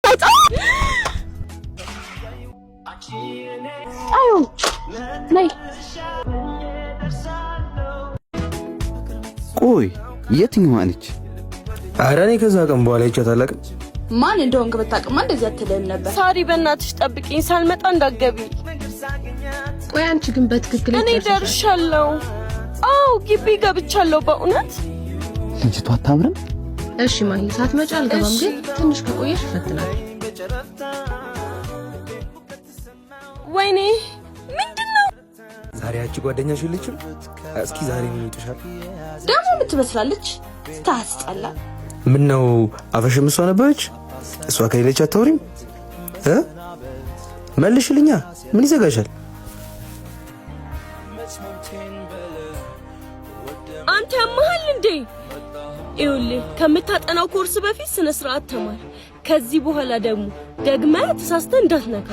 ናውጣ አዩ ነይ ቆይ የትኛዋ ነች? ኧረ እኔ ከዛ ቀን በኋላ ይቻታለቅ ማን እንደሆንክ ብታውቅማ እንደዚህ አትልም ነበር። ሳሪ በእናትሽ ጠብቂኝ፣ ሳልመጣ እንዳትገቢ። ቆይ አንቺ ግን በትክክል እኔ ደርሻለሁ። አው ግቢ ገብቻለሁ። በእውነት ልጅቷ አታምርም? እሺ ማሂ ሳትመጪ አልገባም፣ ግን ትንሽ ከቆየሽ ፈትናል። ወይኔ ምንድነው? ዛሬ አንቺ ጓደኛሽ ልጅም እስኪ ዛሬ ምን ይጥሻል? ደሞ ምትመስላለች ስታስጠላ። ምን ነው አፈሽም እሷ ነበረች? እሷ ከሌለች አታውሪም? መልሽልኛ፣ ምን ይዘጋሻል? አንተ ያመሃል እንዴ? ይኸውልህ ከምታጠናው ኮርስ በፊት ስነ ስርዓት ተማር። ከዚህ በኋላ ደግሞ ደግመህ ተሳስተህ እንዳትነካ።